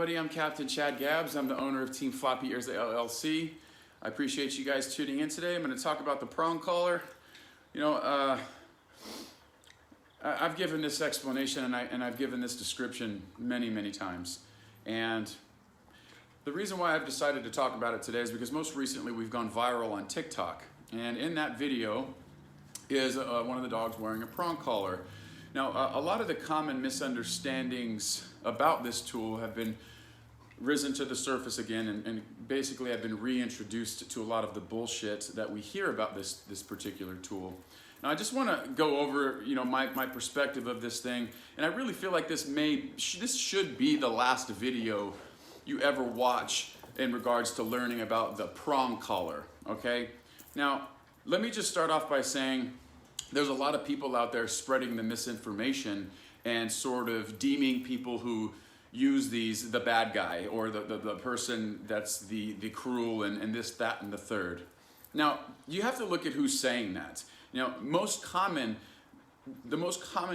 everybody? I'm Captain Chad Gabbs. I'm the owner of Team Floppy Ears LLC. I appreciate you guys tuning in today. I'm going to talk about the prong collar. You know, I've given this explanation and I've given this description many times. And the reason why I've decided to talk about it today is because most recently we've gone viral on TikTok. And in that video is one of the dogs wearing a prong collar. Now, a lot of the common misunderstandings about this tool have been risen to the surface again and basically have been reintroduced to a lot of the bullshit that we hear about this particular tool. Now, I just want to go over, my perspective of this thing, and I really feel like this should be the last video you ever watch in regards to learning about the prong collar, okay? Now, let me just start off by saying there's a lot of people out there spreading the misinformation and sort of deeming people who use these the bad guy or the person that's the cruel and this, that, and the third. Now, you have to look at who's saying that. The most common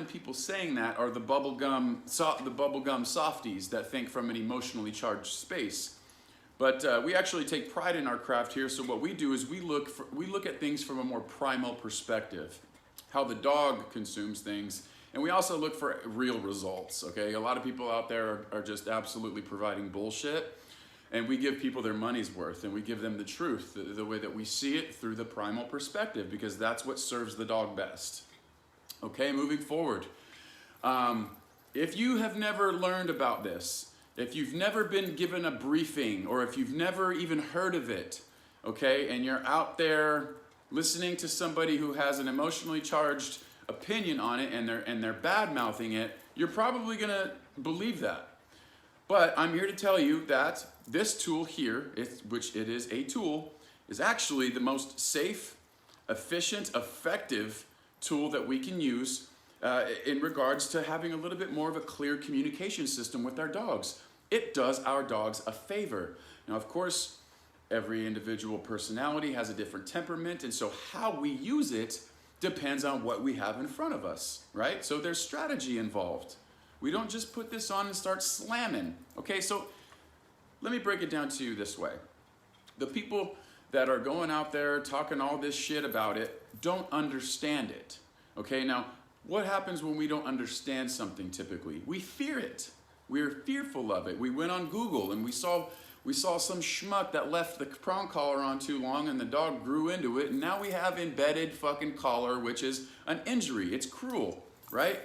people saying that are the bubblegum softies that think from an emotionally charged space. But we actually take pride in our craft here. So what we do is we look at things from a more primal perspective, how the dog consumes things, and we also look for real results. Okay, a lot of people out there are just absolutely providing bullshit, and we give people their money's worth, and we give them the truth, the way that we see it through the primal perspective, because that's what serves the dog best. Okay, moving forward. If you have never learned about this, if you've never been given a briefing, or if you've never even heard of it, okay, and you're out there listening to somebody who has an emotionally charged opinion on it and they're bad-mouthing it, you're probably gonna believe that. But I'm here to tell you that this tool here, which it is a tool, is actually the most safe, efficient, effective tool that we can use in regards to having a little bit more of a clear communication system with our dogs. It does our dogs a favor. Now, of course, every individual personality has a different temperament, and so how we use it depends on what we have in front of us, right? So there's strategy involved. We don't just put this on and start slamming. Okay, so let me break it down to you this way. The people that are going out there talking all this shit about it don't understand it. Okay, now what happens when we don't understand something typically? We fear it. We're fearful of it. We went on Google and we saw some schmuck that left the prong collar on too long and the dog grew into it, and now we have embedded fucking collar, which is an injury. It's cruel, right?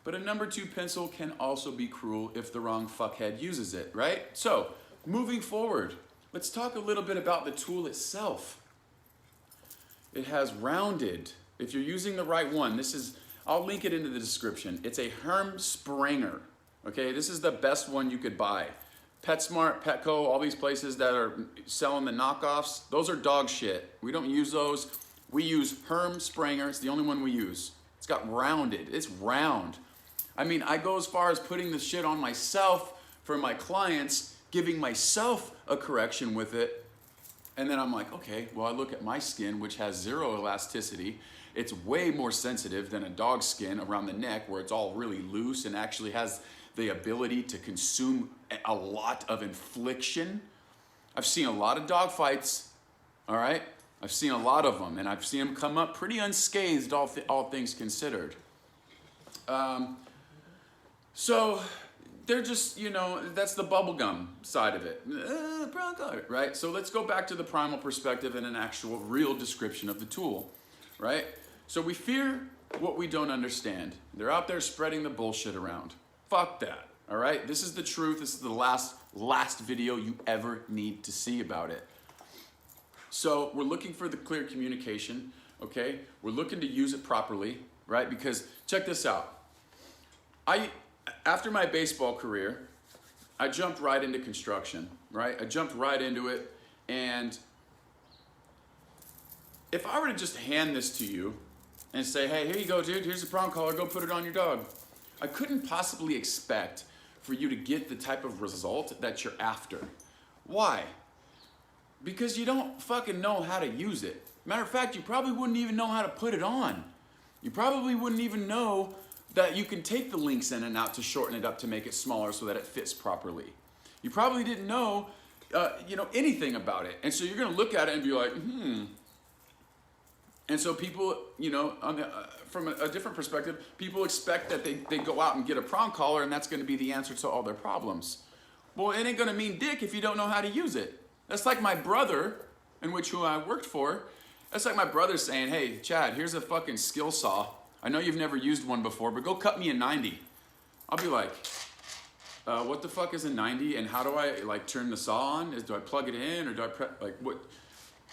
But a number 2 pencil can also be cruel if the wrong fuckhead uses it, right? So, moving forward, let's talk a little bit about the tool itself. It has rounded, if you're using the right one, I'll link it into the description. It's a Herm Sprenger, okay? This is the best one you could buy. PetSmart, Petco, all these places that are selling the knockoffs, those are dog shit. We don't use those. We use Herm Sprenger. It's the only one we use. It's got rounded. It's round. I mean, I go as far as putting the shit on myself for my clients, giving myself a correction with it. And then I'm like, okay, well, I look at my skin, which has 0 elasticity. It's way more sensitive than a dog's skin around the neck, where it's all really loose and actually has the ability to consume a lot of infliction. I've seen a lot of dog fights, all right? I've seen a lot of them, and I've seen them come up pretty unscathed, all things considered. So they're just, that's the bubblegum side of it, right? So let's go back to the primal perspective and an actual real description of the tool, right? So we fear what we don't understand. They're out there spreading the bullshit around. Fuck that, all right? This is the truth. This is the last video you ever need to see about it. So we're looking for the clear communication, okay? We're looking to use it properly, right? Because check this out. After my baseball career, I jumped right into construction, right? I jumped right into it, and if I were to just hand this to you and say, hey, here you go, dude, here's a prong collar, go put it on your dog, I couldn't possibly expect for you to get the type of result that you're after. Why? Because you don't fucking know how to use it. Matter of fact, you probably wouldn't even know how to put it on. You probably wouldn't even know that you can take the links in and out to shorten it up to make it smaller so that it fits properly. You probably didn't know, anything about it. And so you're gonna look at it and be like, And so people, from a different perspective, people expect that they go out and get a prong collar and that's gonna be the answer to all their problems. Well, it ain't gonna mean dick if you don't know how to use it. That's like my brother, who I worked for, that's like my brother saying, hey, Chad, here's a fucking skill saw. I know you've never used one before, but go cut me a 90. I'll be like, what the fuck is a 90 and how do I turn the saw on? Do I plug it in or do I what?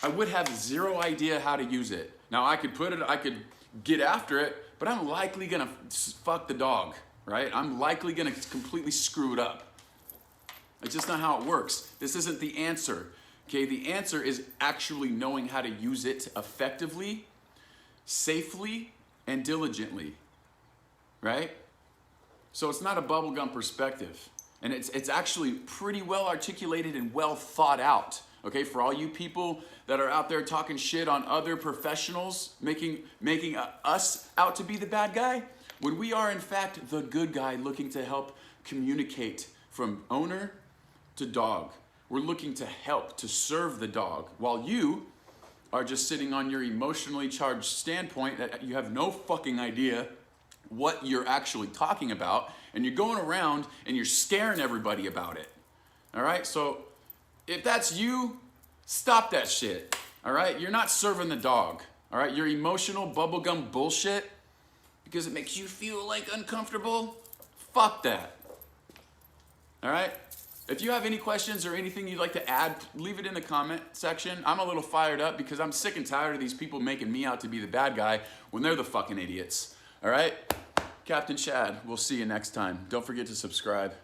I would have zero idea how to use it. Now I could get after it, but I'm likely gonna fuck the dog, right? I'm likely gonna completely screw it up. It's just not how it works. This isn't the answer, okay? The answer is actually knowing how to use it effectively, safely, and diligently, right? So it's not a bubblegum perspective. And it's actually pretty well articulated and well thought out. Okay, for all you people that are out there talking shit on other professionals, making us out to be the bad guy, when we are in fact the good guy looking to help communicate from owner to dog. We're looking to help, to serve the dog, while you are just sitting on your emotionally charged standpoint that you have no fucking idea what you're actually talking about, and you're going around and you're scaring everybody about it. All right, so if that's you, stop that shit, all right? You're not serving the dog, all right? Your emotional bubblegum bullshit, because it makes you feel like uncomfortable, fuck that, all right? If you have any questions or anything you'd like to add, leave it in the comment section. I'm a little fired up because I'm sick and tired of these people making me out to be the bad guy when they're the fucking idiots, all right? Captain Chad, we'll see you next time. Don't forget to subscribe.